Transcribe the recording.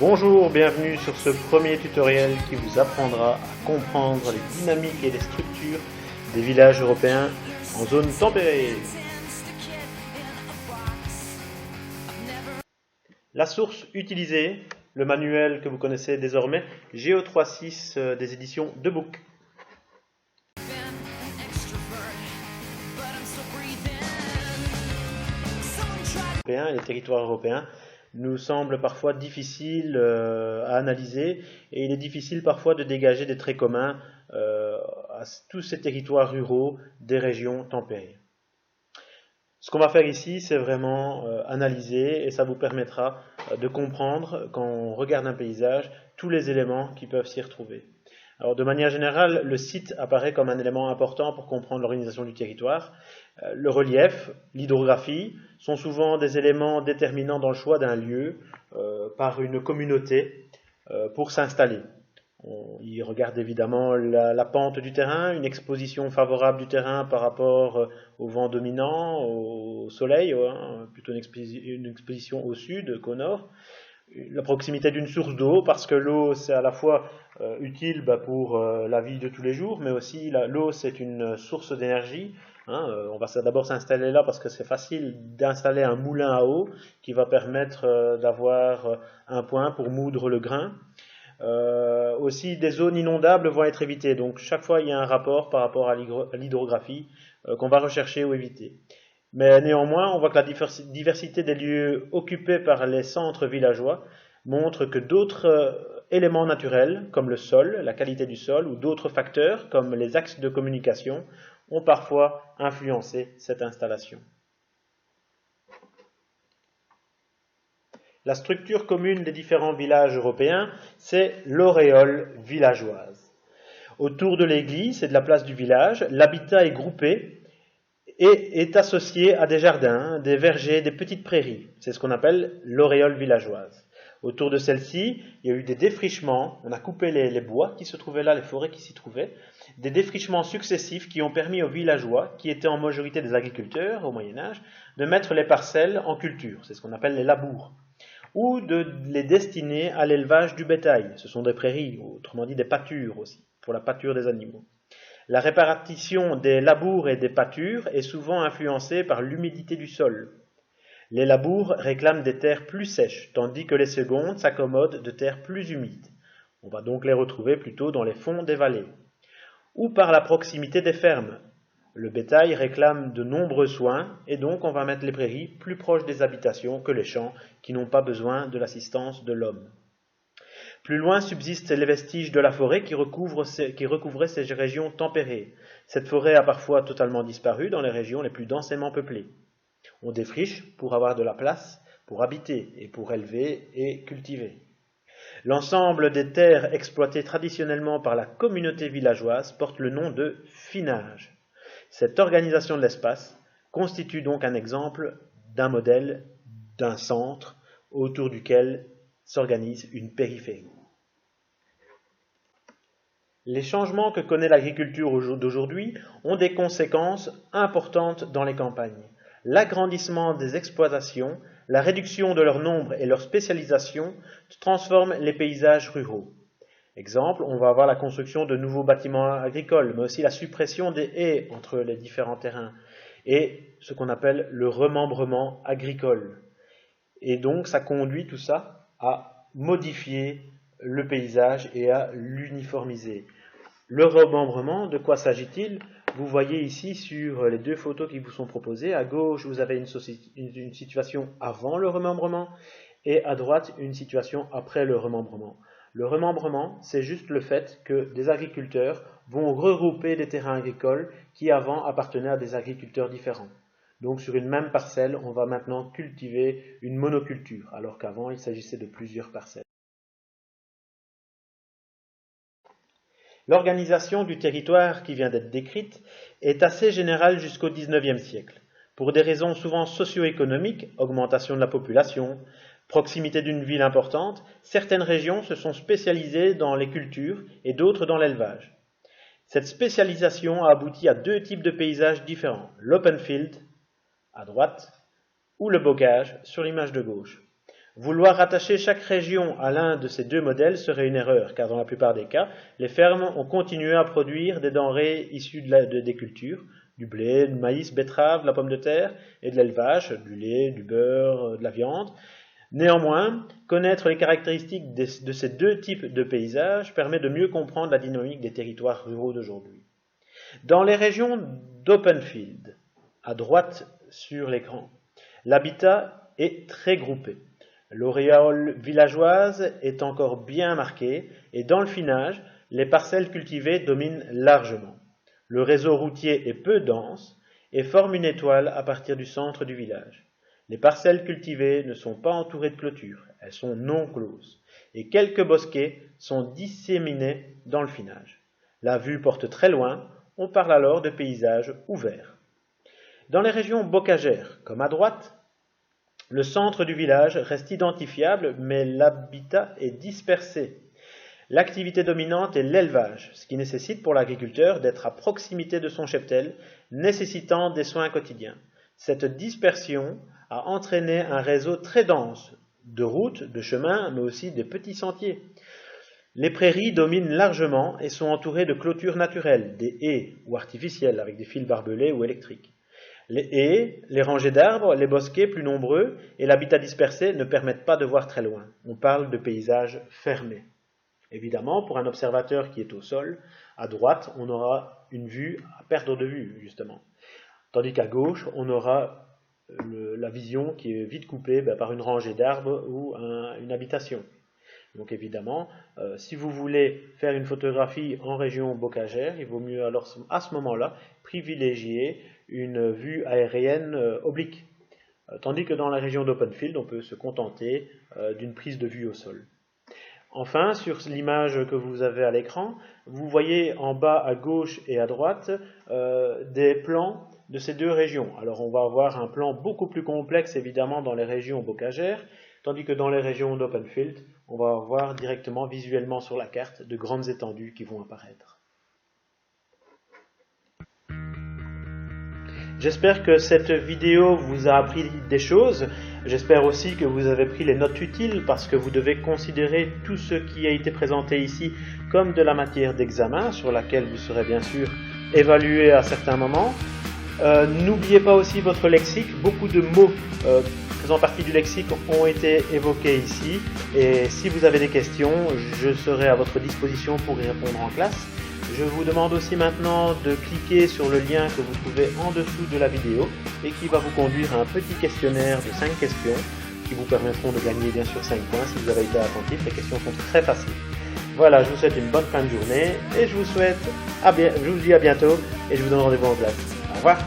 Bonjour, bienvenue sur ce premier tutoriel qui vous apprendra à comprendre les dynamiques et les structures des villages européens en zone tempérée. La source utilisée, le manuel que vous connaissez désormais, Geo36 des éditions Debook. Les territoires européens nous semblent parfois difficiles à analyser et il est difficile parfois de dégager des traits communs à tous ces territoires ruraux des régions tempérées. Ce qu'on va faire ici, c'est vraiment analyser et ça vous permettra de comprendre, quand on regarde un paysage, tous les éléments qui peuvent s'y retrouver. Alors, de manière générale, le site apparaît comme un élément important pour comprendre l'organisation du territoire. Le relief, l'hydrographie sont souvent des éléments déterminants dans le choix d'un lieu par une communauté pour s'installer. On y regarde évidemment la pente du terrain, une exposition favorable du terrain par rapport au vent dominant, au soleil, plutôt une exposition au sud qu'au nord. La proximité d'une source d'eau, parce que l'eau c'est à la fois utile pour la vie de tous les jours, mais aussi l'eau c'est une source d'énergie. On va d'abord s'installer là parce que c'est facile d'installer un moulin à eau qui va permettre d'avoir un point pour moudre le grain. Aussi des zones inondables vont être évitées, donc chaque fois il y a un rapport par rapport à l'hydrographie qu'on va rechercher ou éviter. Mais néanmoins, on voit que la diversité des lieux occupés par les centres villageois montre que d'autres éléments naturels, comme le sol, la qualité du sol, ou d'autres facteurs, comme les axes de communication, ont parfois influencé cette installation. La structure commune des différents villages européens, c'est l'auréole villageoise. Autour de l'église et de la place du village, l'habitat est groupé et est associé à des jardins, des vergers, des petites prairies. C'est ce qu'on appelle l'auréole villageoise. Autour de celle-ci, il y a eu des défrichements, on a coupé les bois qui se trouvaient là, les forêts qui s'y trouvaient, des défrichements successifs qui ont permis aux villageois, qui étaient en majorité des agriculteurs au Moyen-Âge, de mettre les parcelles en culture, c'est ce qu'on appelle les labours, ou de les destiner à l'élevage du bétail. Ce sont des prairies, autrement dit des pâtures aussi, pour la pâture des animaux. La répartition des labours et des pâtures est souvent influencée par l'humidité du sol. Les labours réclament des terres plus sèches, tandis que les secondes s'accommodent de terres plus humides. On va donc les retrouver plutôt dans les fonds des vallées. Ou par la proximité des fermes. Le bétail réclame de nombreux soins et donc on va mettre les prairies plus proches des habitations que les champs qui n'ont pas besoin de l'assistance de l'homme. Plus loin subsistent les vestiges de la forêt qui recouvraient ces régions tempérées. Cette forêt a parfois totalement disparu dans les régions les plus densément peuplées. On défriche pour avoir de la place, pour habiter et pour élever et cultiver. L'ensemble des terres exploitées traditionnellement par la communauté villageoise porte le nom de finage. Cette organisation de l'espace constitue donc un exemple d'un modèle, d'un centre autour duquel s'organise une périphérie. Les changements que connaît l'agriculture d'aujourd'hui ont des conséquences importantes dans les campagnes. L'agrandissement des exploitations, la réduction de leur nombre et leur spécialisation transforment les paysages ruraux. Exemple, on va avoir la construction de nouveaux bâtiments agricoles, mais aussi la suppression des haies entre les différents terrains et ce qu'on appelle le remembrement agricole. Et donc, ça conduit tout ça à modifier le paysage et à l'uniformiser. Le remembrement, de quoi s'agit-il? Vous voyez ici sur les deux photos qui vous sont proposées, à gauche vous avez une situation avant le remembrement et à droite une situation après le remembrement. Le remembrement, c'est juste le fait que des agriculteurs vont regrouper des terrains agricoles qui avant appartenaient à des agriculteurs différents. Donc sur une même parcelle, on va maintenant cultiver une monoculture, alors qu'avant il s'agissait de plusieurs parcelles. L'organisation du territoire qui vient d'être décrite est assez générale jusqu'au XIXe siècle. Pour des raisons souvent socio-économiques, augmentation de la population, proximité d'une ville importante, certaines régions se sont spécialisées dans les cultures et d'autres dans l'élevage. Cette spécialisation a abouti à deux types de paysages différents, l'open field à droite ou le bocage sur l'image de gauche. Vouloir rattacher chaque région à l'un de ces deux modèles serait une erreur, car dans la plupart des cas, les fermes ont continué à produire des denrées issues des cultures, du blé, du maïs, betterave, de la pomme de terre et de l'élevage, du lait, du beurre, de la viande. Néanmoins, connaître les caractéristiques de ces deux types de paysages permet de mieux comprendre la dynamique des territoires ruraux d'aujourd'hui. Dans les régions d'open field, à droite sur l'écran, l'habitat est très groupé. L'auréole villageoise est encore bien marquée et dans le finage, les parcelles cultivées dominent largement. Le réseau routier est peu dense et forme une étoile à partir du centre du village. Les parcelles cultivées ne sont pas entourées de clôtures, elles sont non closes et quelques bosquets sont disséminés dans le finage. La vue porte très loin, on parle alors de paysages ouverts. Dans les régions bocagères, comme à droite, le centre du village reste identifiable, mais l'habitat est dispersé. L'activité dominante est l'élevage, ce qui nécessite pour l'agriculteur d'être à proximité de son cheptel, nécessitant des soins quotidiens. Cette dispersion a entraîné un réseau très dense de routes, de chemins, mais aussi de petits sentiers. Les prairies dominent largement et sont entourées de clôtures naturelles, des haies ou artificielles avec des fils barbelés ou électriques. Les haies, les rangées d'arbres, les bosquets plus nombreux et l'habitat dispersé ne permettent pas de voir très loin. On parle de paysages fermés. Évidemment, pour un observateur qui est au sol, à droite, on aura une vue à perdre de vue, justement. Tandis qu'à gauche, on aura la vision qui est vite coupée par une rangée d'arbres ou une habitation. Donc évidemment, si vous voulez faire une photographie en région bocagère, il vaut mieux alors à ce moment-là privilégier une vue aérienne oblique. Tandis que dans la région d'open field, on peut se contenter d'une prise de vue au sol. Enfin, sur l'image que vous avez à l'écran, vous voyez en bas à gauche et à droite des plans de ces deux régions. Alors on va avoir un plan beaucoup plus complexe évidemment dans les régions bocagères, tandis que dans les régions d'open field, on va avoir directement visuellement sur la carte de grandes étendues qui vont apparaître. J'espère que cette vidéo vous a appris des choses. J'espère aussi que vous avez pris les notes utiles parce que vous devez considérer tout ce qui a été présenté ici comme de la matière d'examen sur laquelle vous serez bien sûr évalué à certains moments. N'oubliez pas aussi votre lexique. Beaucoup de mots faisant partie du lexique ont été évoqués ici. Et si vous avez des questions, je serai à votre disposition pour y répondre en classe. Je vous demande aussi maintenant de cliquer sur le lien que vous trouvez en dessous de la vidéo et qui va vous conduire à un petit questionnaire de 5 questions qui vous permettront de gagner bien sûr 5 points si vous avez été attentif. Les questions sont très faciles. Voilà, je vous souhaite une bonne fin de journée et je vous dis à bientôt et je vous donne rendez-vous en classe. Au revoir.